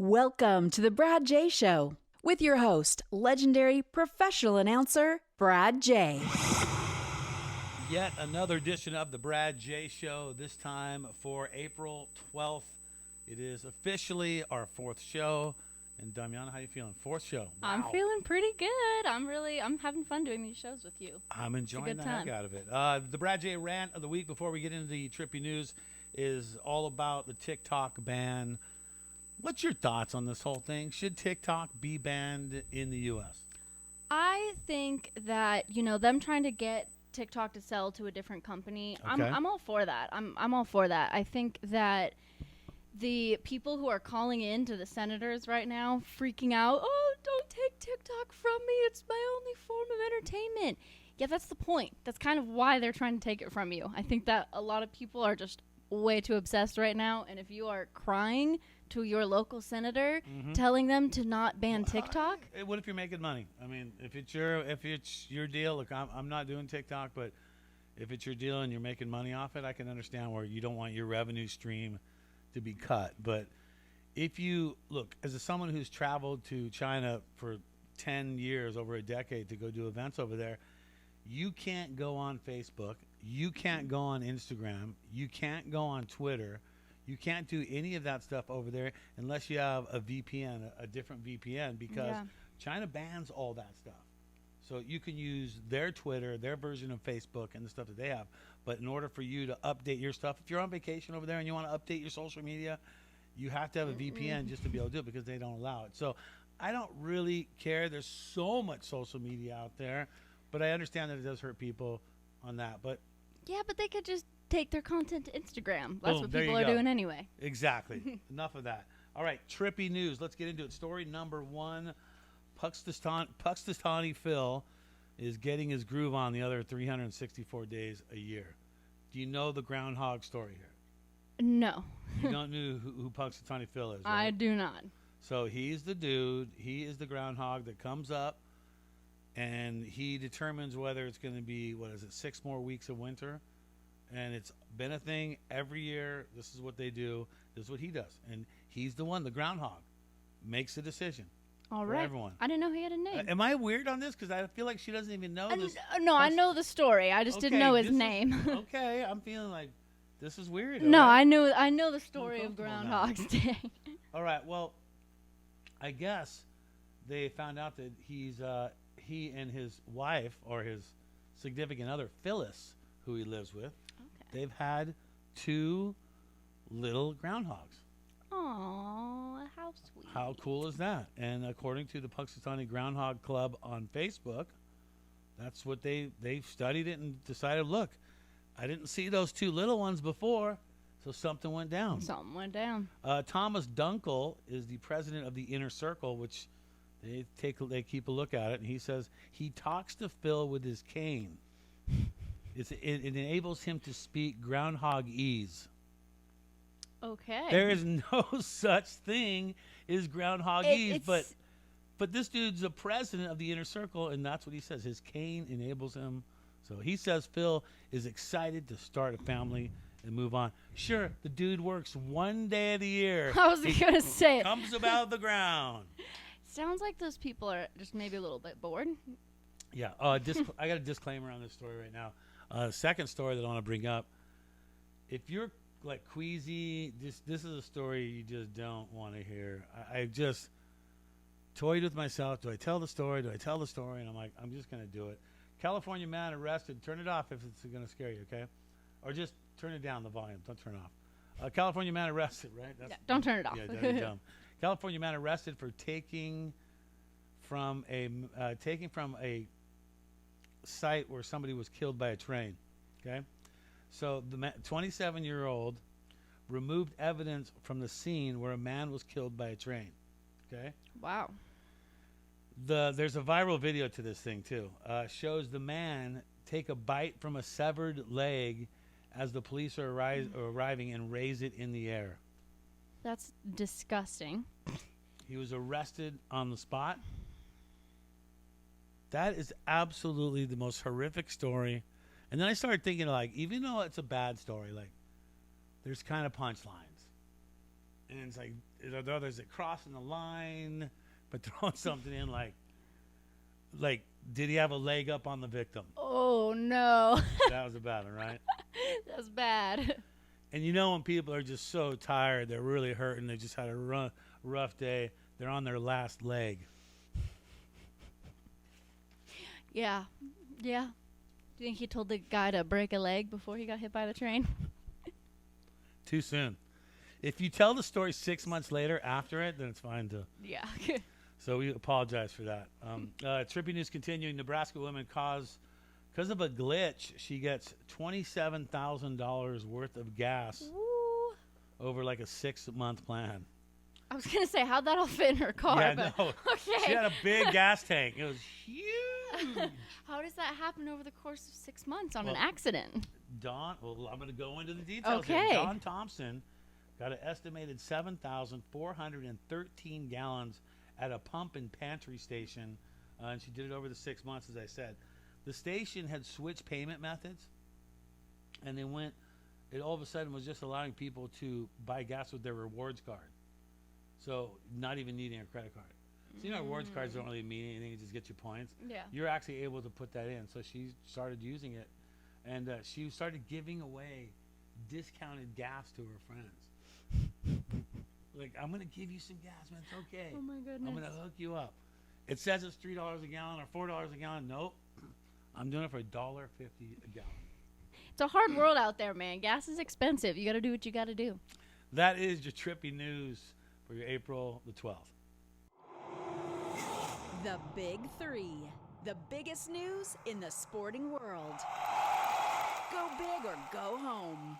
Welcome to the Brad J. Show with your host, legendary professional announcer, Brad J. Yet another edition of the Brad J. Show, this time for April 12th. It is officially our fourth show. And Damiana, how you feeling? Fourth show. Wow. I'm feeling pretty good. I'm having fun doing these shows with you. I'm enjoying the time. heck out of it. The Brad J. rant of the week before we get into the trippy news is all about the Tic Toc ban. What's your thoughts on this whole thing? Should Tic Toc be banned in the U.S.? I think that, them trying to get TikTok to sell to a different company, Okay. I'm all for that. I'm all for that. I think that the people who are calling in to the senators right now, freaking out, oh, don't take TikTok from me. It's my only form of entertainment. Yeah, that's the point. That's kind of why they're trying to take it from you. I think that a lot of people are just way too obsessed right now. And if you are crying to your local senator, telling them to not ban TikTok. What if you're making money? I mean, if it's your deal, look, I'm not doing TikTok, but if it's your deal and you're making money off it, I can understand where you don't want your revenue stream to be cut. But if you look, as someone who's traveled to China for 10 years, over a decade, to go do events over there, you can't go on Facebook, you can't go on Instagram, you can't go on Twitter. You can't do any of that stuff over there unless you have a VPN, a different VPN, because China bans all that stuff. So you can use their Twitter, their version of Facebook, and the stuff that they have. But in order for you to update your stuff, if you're on vacation over there and you want to update your social media, you have to have a VPN just to be able to do it, because they don't allow it. So I don't really care. There's so much social media out there, but I understand that it does hurt people on that. But Yeah, but they could just take their content to Instagram. That's Boom, what there people you are go. doing anyway. Exactly. Enough of that. All right, trippy news. Let's get into it. Story number one. Pakistani Phil is getting his groove on the other 364 days a year. Do you know the groundhog story here? No. You don't know who Pakistani Phil is, right? I do not. So he's the dude. He is the groundhog that comes up, and he determines whether it's going to be, 6 more weeks of winter. And it's been a thing every year. This is what they do. This is what he does. And he's the one, the groundhog, makes the decision. All for right. everyone. I didn't know he had a name. Am I weird on this? Because I feel like she doesn't even know this. No, I know the story. I just didn't know his name. Okay, I'm feeling like this is weird. No, right? I know the story of Uncomfortable now. Groundhog's Day. All right, well, I guess they found out that he and his wife, or his significant other, Phyllis, who he lives with, they've had 2 little groundhogs. Aww, how sweet. How cool is that? And according to the Pakistani Groundhog Club on Facebook, that's what they've studied it and decided, look, I didn't see those 2 little ones before, so something went down. Something went down. Thomas Dunkel is the president of the Inner Circle, which they keep a look at it, and he says he talks to Phil with his cane. It enables him to speak groundhog-ese. Okay. There is no such thing as groundhog-ese, but this dude's the president of the Inner Circle, and that's what he says. His cane enables him. So he says Phil is excited to start a family and move on. Sure, the dude works 1 day of the year. I was going to say it. Comes about the ground. Sounds like those people are just maybe a little bit bored. Yeah. I got a disclaimer on this story right now. Second story that I want to bring up. If you're like queasy, this is a story you just don't want to hear. I just toyed with myself. Do I tell the story? Do I tell the story? And I'm like, I'm just going to do it. California man arrested. Turn it off if it's going to scare you, okay? Or just turn it down, the volume. Don't turn it off. California man arrested, right? Don't turn it off. Yeah, that's dumb. California man arrested for taking from a site where somebody was killed by a train. Okay, so the 27-year-old removed evidence from the scene where a man was killed by a train. Okay. Wow. There's a viral video to this thing too. Shows the man take a bite from a severed leg as the police are arriving and raise it in the air. That's disgusting. He was arrested on the spot. That is absolutely the most horrific story. And then I started thinking, like, even though it's a bad story, like, there's kind of punchlines. And it's like, there are others that crossing the line, but throwing something in like, did he have a leg up on the victim? Oh, no. That was a bad one, right? That's bad. And when people are just so tired, they're really hurting, they just had a rough day, they're on their last leg. Yeah. Do you think he told the guy to break a leg before he got hit by the train? Too soon. If you tell the story 6 months later after it, then it's fine too. Yeah. So we apologize for that. Trippy news continuing. Nebraska woman because of a glitch, she gets $27,000 worth of gas Ooh. over like a 6-month plan. I was going to say, how'd that all fit in her car? Yeah, but, no. Okay. She had a big gas tank. It was huge. How does that happen over the course of 6 months on an Well, accident? I'm going to go into the details here. Okay. Dawn Thompson got an estimated 7,413 gallons at a pump and pantry station, and she did it over the 6 months, as I said. The station had switched payment methods, and it all of a sudden was just allowing people to buy gas with their rewards card. So not even needing a credit card. So rewards cards don't really mean anything, you just get you points. Yeah. You're actually able to put that in. So she started using it, and she started giving away discounted gas to her friends. Like, I'm going to give you some gas, man. It's okay. Oh, my goodness. I'm going to hook you up. It says it's $3 a gallon or $4 a gallon. Nope. I'm doing it for $1.50 a gallon. It's a hard world out there, man. Gas is expensive. You got to do what you got to do. That is your trippy news for your April the 12th. The Big Three. The biggest news in the sporting world. Go big or go home.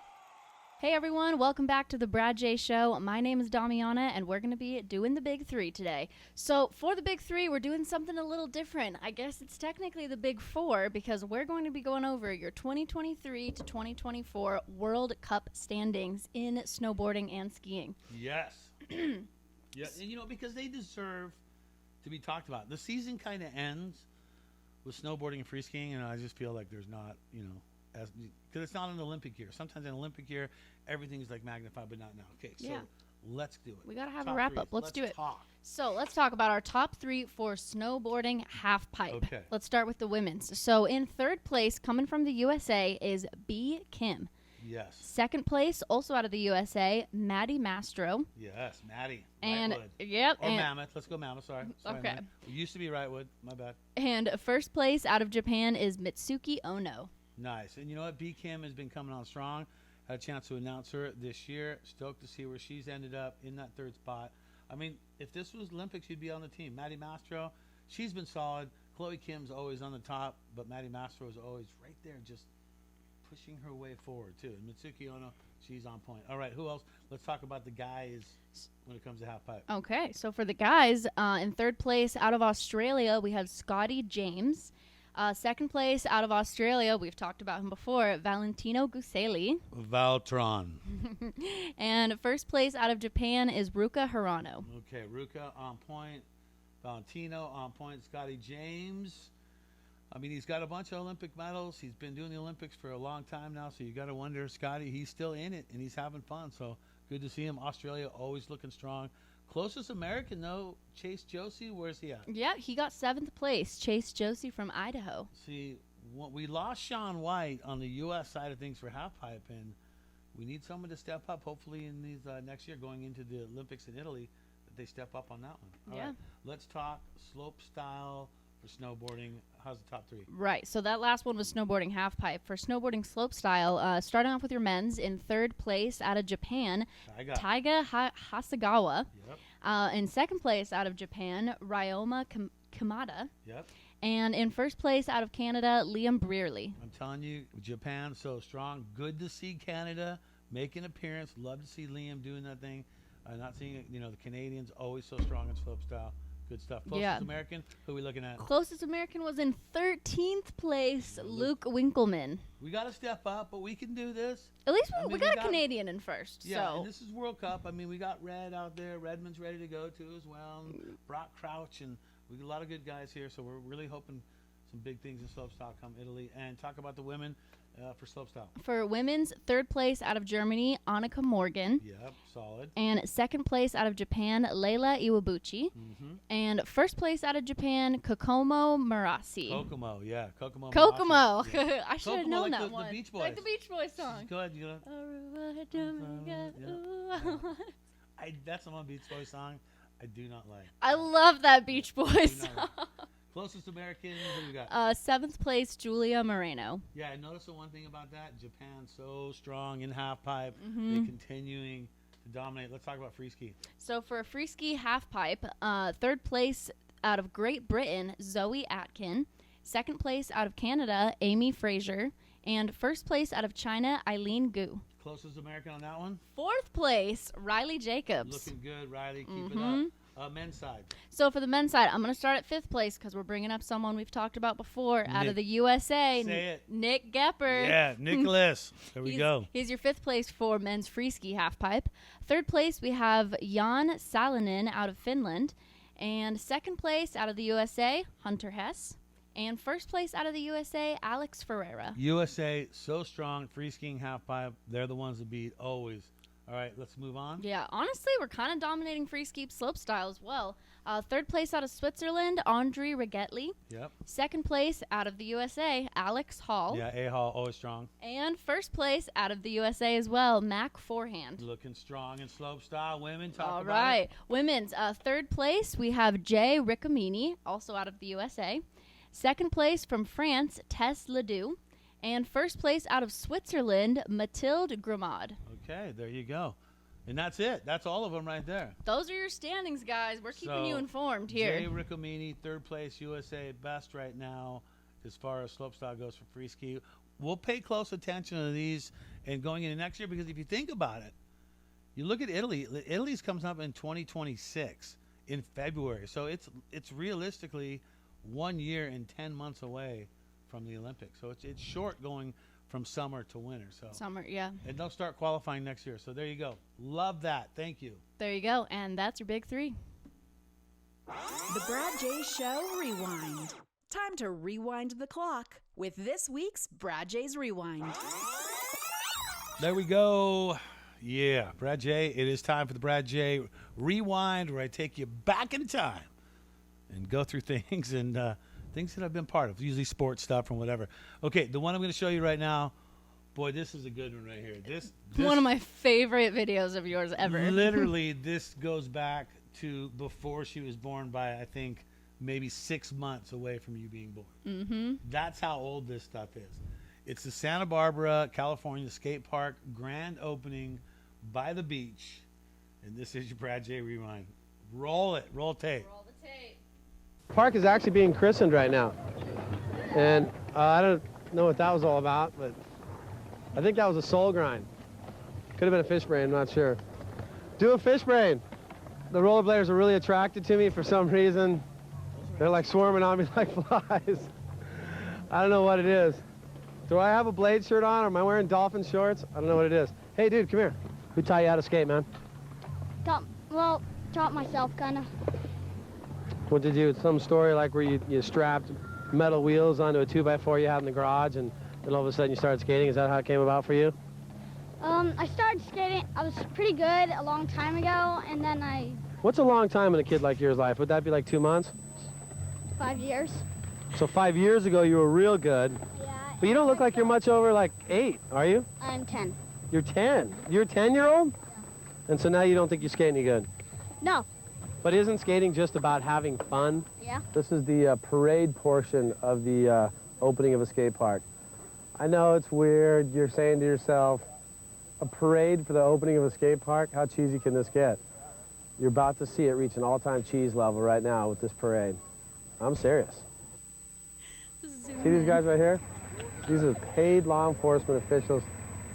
Hey, everyone. Welcome back to the Brad J. Show. My name is Damiana, and we're going to be doing the Big Three today. So for the Big Three, we're doing something a little different. I guess it's technically the Big Four because we're going to be going over your 2023 to 2024 World Cup standings in snowboarding and skiing. Yes. Yeah, and because they deserve to be talked about. The season kind of ends with snowboarding and free skiing, and I just feel like there's not, because it's not an Olympic year. Sometimes in an Olympic year, everything's like magnified, but not now. Okay, so let's do it. We got to have Top a wrap three. up. Let's do it. Talk. So let's talk about our top three for snowboarding half pipe. Okay. Let's start with the women's. So in third place, coming from the USA, is B. Kim. Yes. Second place, also out of the USA, Maddie Mastro. Yes, Maddie. And Wrightwood. yep. Or and, Mammoth. Let's go Mammoth. Sorry. Okay. Man. It used to be Wrightwood. My bad. And first place out of Japan is Mitsuki Ono. Nice. And you know what? B. Kim has been coming on strong. Had a chance to announce her this year. Stoked to see where she's ended up in that third spot. I mean, if this was Olympics, she'd be on the team. Maddie Mastro, she's been solid. Chloe Kim's always on the top, but Maddie Mastro is always right there just pushing her way forward, too. And Mitsuki Ono, she's on point. All right, who else? Let's talk about the guys when it comes to half pipe. Okay, so for the guys, in third place out of Australia, we have Scotty James. Second place out of Australia, we've talked about him before, Valentino Guseli. Valtron. And first place out of Japan is Ruka Hirano. Okay, Ruka on point. Valentino on point. Scotty James. I mean, he's got a bunch of Olympic medals. He's been doing the Olympics for a long time now, so you got to wonder, Scotty, he's still in it, and he's having fun. So good to see him. Australia always looking strong. Closest American, though, Chase Josie, where's he at? Yeah, he got seventh place. Chase Josie from Idaho. See, we lost Sean White on the U.S. side of things for half pipe, and we need someone to step up, hopefully in these next year going into the Olympics in Italy, that they step up on that one. All right, let's talk slope style for snowboarding. How's the top three? Right, so that last one was snowboarding half pipe. For snowboarding slope style, starting off with your men's, in third place out of Japan, Taiga Hasegawa. Yep. In second place out of Japan, Ryoma Kamada. Yep. And in first place out of Canada, Liam Brearley. I'm telling you, Japan so strong. Good to see Canada make an appearance. Love to see Liam doing that thing. Not seeing it, the Canadians always so strong in slope style. Good stuff. Closest American, who are we looking at? Closest American was in 13th place, Luke Winkleman. We got to step up, but we can do this. At least we got a Canadian in first. Yeah, so. And this is World Cup. I mean, we got Red out there. Redmond's ready to go, too, as well. And Brock Crouch, and we got a lot of good guys here, so we're really hoping some big things in slopestyle come Italy. And talk about the women. for slopestyle. For women's, third place out of Germany, Annika Morgan. Yep, solid. And second place out of Japan, Leila Iwabuchi. Mm-hmm. And first place out of Japan, Kokomo Murasi. Kokomo, yeah. Kokomo. Kokomo. Yeah. I should have Kokomo, known like that the one. Beach Boys. Like the Beach Boys song. Go ahead, you know. That's the one Beach Boys song I do not like. I love that Beach Boys Do song. not like. Closest American, who you got? Seventh place, Julia Moreno. Yeah, I noticed the one thing about that. Japan so strong in half pipe. Mm-hmm. They're continuing to dominate. Let's talk about free ski. So for a free ski half pipe, third place out of Great Britain, Zoe Atkin. Second place out of Canada, Amy Fraser. And first place out of China, Eileen Gu. Closest American on that one? Fourth place, Riley Jacobs. Looking good, Riley. Keep Mm-hmm. it up. Men's side. So for the men's side, I'm going to start at fifth place because we're bringing up someone we've talked about before out of the USA. Say it. Nick Gepper. Yeah, Nicholas. There we go. He's your fifth place for men's free ski half pipe. Third place, we have Jan Salonen out of Finland. And second place out of the USA, Hunter Hess. And first place out of the USA, Alex Ferreira. USA, so strong. Free skiing half pipe. They're the ones to beat always. All right, let's move on. Yeah, honestly, we're kind of dominating free ski slope style as well. Third place out of Switzerland, Andre Rigetli. Yep. Second place out of the USA, Alex Hall. Yeah, A-Hall, always strong. And first place out of the USA as well, Mac Forehand. Looking strong in slope style. Women, talk All about right. it. Women's, third place, we have Jay Riccomini, also out of the USA. Second place from France, Tess Ledoux. And first place out of Switzerland, Mathilde Grimad. Okay, there you go. And that's it. That's all of them right there. Those are your standings, guys. We're keeping you So, informed here. Jay Riccomini, third place USA, best right now as far as slopestyle goes for free ski. We'll pay close attention to these and going into next year because if you think about it, you look at Italy. Italy's comes up in 2026 in February. So it's realistically 1 year and 10 months away from the Olympics. So it's short going from summer to winter. So Summer, yeah. and they'll start qualifying next year. So there you go. Love that. Thank you. There you go. And that's your big three. The Brad J Show Rewind. Time to rewind the clock with this week's Brad J's Rewind. There we go. Yeah, Brad J. It is time for the Brad J Rewind, where I take you back in time and go through things and things that I've been part of, usually sports stuff and whatever. Okay, the one I'm going to show you right now, boy, this is a good one right here. This One of my favorite videos of yours ever. Literally, this goes back to before she was born by, I think, maybe 6 months away from you being born. Mm-hmm. That's how old this stuff is. It's the Santa Barbara, California skate park grand opening by the beach. And this is your Brad J Rewind. Roll it. Roll tape. Roll the tape. Park is actually being christened right now. And I don't know what that was all about, but I think that was a soul grind. Could have been a fish brain, I'm not sure. Do a fish brain. The rollerbladers are really attracted to me for some reason. They're like swarming on me like flies. I don't know what it is. Do I have a blade shirt on or am I wearing dolphin shorts? I don't know what it is. Hey dude, come here. Who taught you how to skate, man? Taught myself, kind of. What did you, some story like where you strapped metal wheels onto a 2x4 you had in the garage and then all of a sudden you started skating? Is that how it came about for you? I started skating. I was pretty good a long time ago, and then What's a long time in a kid like yours life? Would that be like 2 months? 5 years. So 5 years ago you were real good, Yeah. but you don't look like you're much over like 8, are you? I'm 10. You're 10. You're a 10-year-old? And so now you don't think you skate any good. No. But isn't skating just about having fun? Yeah. This is the parade portion of the opening of a skate park. I know it's weird. You're saying to yourself, a parade for the opening of a skate park? How cheesy can this get? You're about to see it reach an all-time cheese level right now with this parade. I'm serious. See these guys right here? These are paid law enforcement officials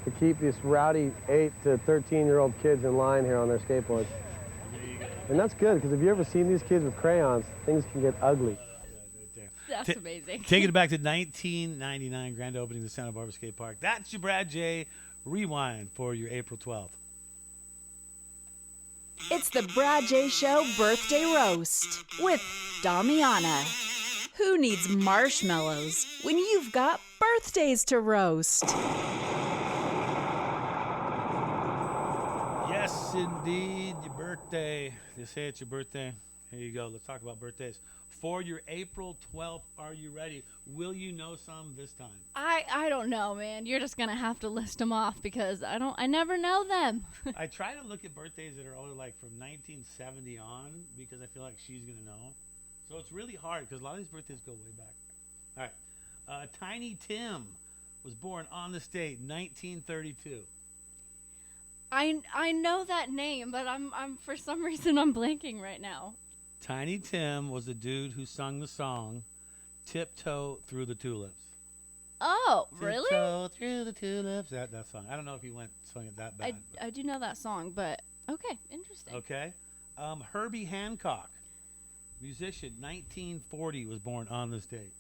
to keep these rowdy 8 to 13-year-old kids in line here on their skateboards. And that's good, because if you've ever seen these kids with crayons, things can get ugly. That's amazing. Taking it back to 1999 grand opening of the Santa Barbara Skate Park. That's your Brad J Rewind for your April 12th. It's the Brad J Show Birthday Roast with Damiana. Who needs marshmallows when you've got birthdays to roast? Yes, indeed, your birthday. They say it's your birthday. Here you go. Let's talk about birthdays. For your April 12th, are you ready? Will you know some this time? I don't know, man. You're just gonna have to list them off because I never know them. I try to look at birthdays that are only like from 1970 on because I feel like she's going to know. So it's really hard because a lot of these birthdays go way back. All right. Tiny Tim was born on this date, 1932. I know that name, but I'm for some reason I'm blanking right now. Tiny Tim was the dude who sung the song Tiptoe Through the Tulips. Oh, really? Tiptoe through the tulips. That song. I don't know if he sung it that bad. I do know that song, but okay, interesting. Okay. Herbie Hancock, musician, 1940, was born on this date.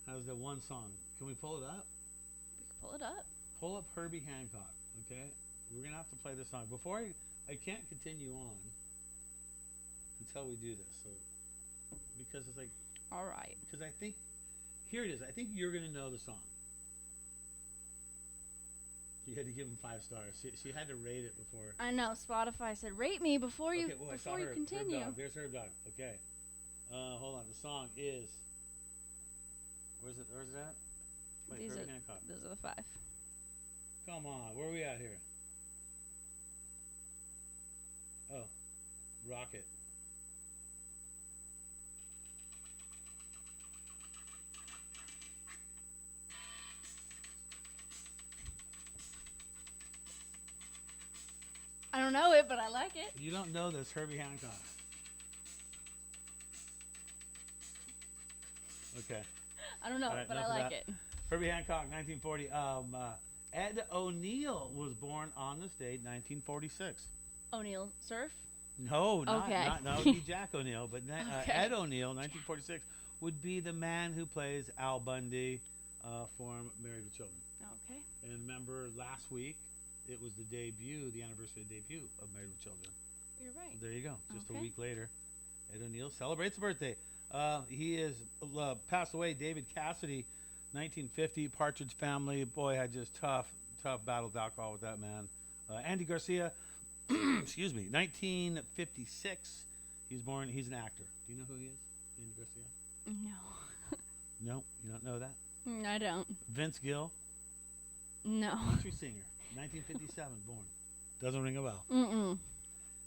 How's that one song? Can we pull it up? We can pull it up. Pull up Herbie Hancock, okay? We're going to have to play this song. Before I can't continue on until we do this. So, because it's like, All right. because I think, here it is. I think you're going to know the song. You had to give him 5 stars. She had to rate it before. I know. Spotify said rate me before you Okay, well, I saw before you her, continue. Herb Dog. There's Herb Dog. Okay. Hold on. The song is. Where's it at? Wait, These Herbie are Hancock. those are the 5. Come on. Where are we at here? Oh. Rocket. I don't know it, but I like it. You don't know this, Herbie Hancock. Okay. I don't know All it, right, but I enough of like that. it. Herbie Hancock, 1940. Ed O'Neill was born on this date, 1946. O'Neill Surf. No, Okay. that would be Jack O'Neill, but Okay. Ed O'Neill, 1946, would be the man who plays Al Bundy from Married with Children. Okay. And remember, last week it was the anniversary debut of Married with Children. You're right. There you go. Just Okay. a week later, Ed O'Neill celebrates a birthday. He is passed away. David Cassidy, 1950. Partridge Family. Boy, had just tough battle with alcohol with that man. Andy Garcia, excuse me, 1956. He's born. He's an actor. Do you know who he is? Andy Garcia. No. No, you don't know that. I don't. Vince Gill, No. country singer, 1957, born. Doesn't ring a bell. Mm-mm.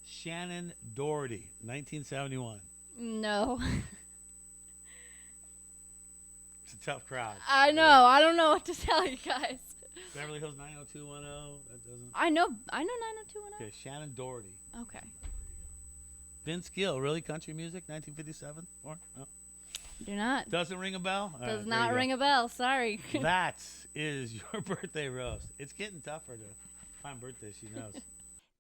Shannon Doherty, 1971. No. It's a tough crowd. I know. I don't know what to tell you guys. Beverly Hills 90210. That doesn't. I know 90210. Okay, Shannon Doherty. Okay. Vince Gill, really country music, 1957. Or no. Do not. Doesn't ring a bell. All Does right, not ring a bell. Sorry. That is your birthday roast. It's getting tougher to find birthdays she knows.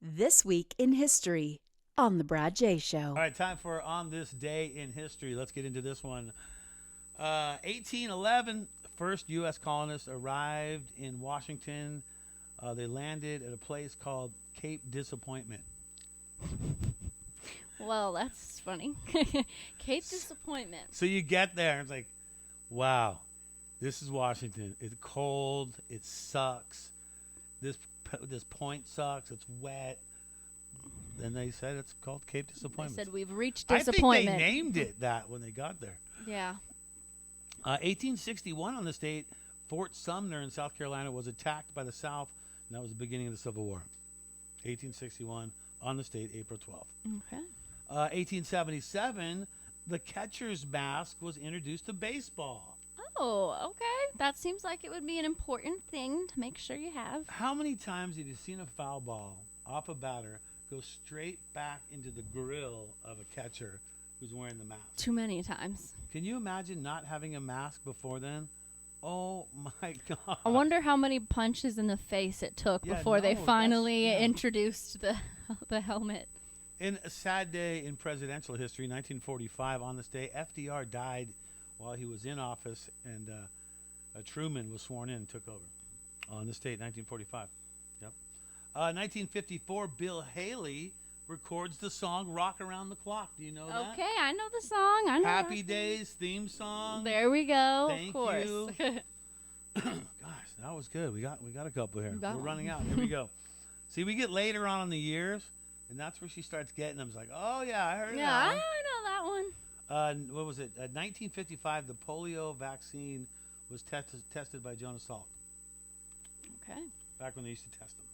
This week in history on The Brad J. Show. All right, time for On This Day in History. Let's get into this one. 1811, first U.S. colonists arrived in Washington. They landed at a place called Cape Disappointment. Well, that's funny. Cape Disappointment. So you get there, and it's like, wow, this is Washington. It's cold. It sucks. This point sucks. It's wet. And they said it's called Cape Disappointment. They said we've reached I disappointment. think they named it that when they got there. Yeah. 1861 on this date, Fort Sumner in South Carolina was attacked by the South, and that was the beginning of the Civil War. 1861 on this date, April 12th. Okay. 1877, the catcher's mask was introduced to baseball. Oh, okay. That seems like it would be an important thing to make sure you have. How many times have you seen a foul ball off a batter go straight back into the grill of a catcher who's wearing the mask? Too many times. Can you imagine not having a mask before then? Oh my God. I wonder how many punches in the face it took Yeah, before they no, finally that's- yeah. introduced the helmet. In a sad day in presidential history, 1945, on this day, FDR died while he was in office, and Truman was sworn in and took over. On this date, 1945. Yep. 1954, Bill Haley records the song "Rock Around the Clock." Do you know that? Okay, I know the song. I know Happy Days theme song. There we go. Thank of course. you. Gosh, that was good. We got a couple here. got We're one. running out. Here we go. See, we get later on in the years, and that's where she starts getting them. It's like, oh yeah, I heard Yeah, I that. know that one. What was it? 1955, the polio vaccine was tested by Jonas Salk. Okay. Back when they used to test them.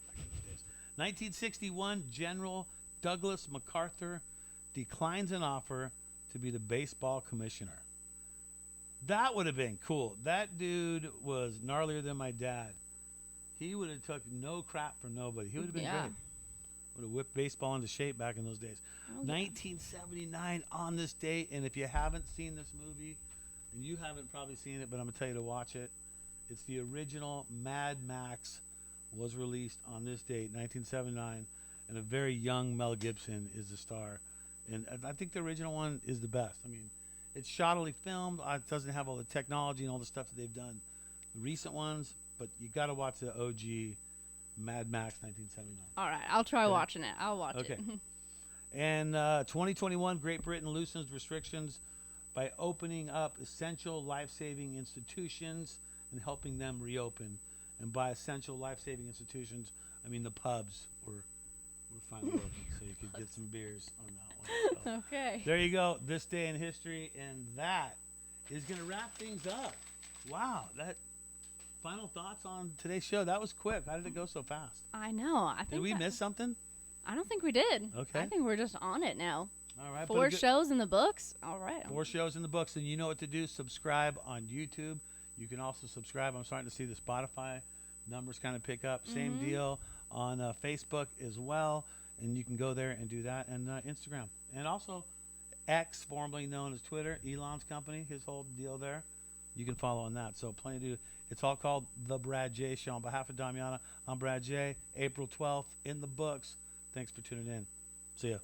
Back in those days. 1961, General Douglas MacArthur declines an offer to be the baseball commissioner. That would have been cool. That dude was gnarlier than my dad. He would have took no crap from nobody. He would have been great. Would have whipped baseball into shape back in those days. Oh, yeah. 1979 on this date, and if you haven't seen this movie, and you haven't probably seen it, but I'm going to tell you to watch it. It's the original Mad Max was released on this date, 1979, and a very young Mel Gibson is the star. And I think the original one is the best. I mean, it's shoddily filmed. It doesn't have all the technology and all the stuff that they've done. The recent ones, but you got to watch the OG Mad Max 1979. All right, I'll try Okay. watching it. I'll watch Okay. it. And 2021, Great Britain loosens restrictions by opening up essential life-saving institutions and helping them reopen. And by essential life-saving institutions, I mean the pubs were finally open, so you could get some beers on that one. So, Okay. there you go. This day in history, and that is going to wrap things up. Wow, that. Final thoughts on today's show? That was quick. How did it go so fast? I know. I think Did we miss something? I don't think we did. Okay. I think we're just on it now. All right. 4 shows in the books. All right. 4 shows in the books, and you know what to do. Subscribe on YouTube. You can also subscribe. I'm starting to see the Spotify numbers kind of pick up. Same deal on Facebook as well, and you can go there and do that, and Instagram. And also X, formerly known as Twitter, Elon's company, his whole deal there. You can follow on that. So plenty to do. It's all called The Brad J Show. On behalf of Damiana, I'm Brad J. April 12th in the books. Thanks for tuning in. See ya.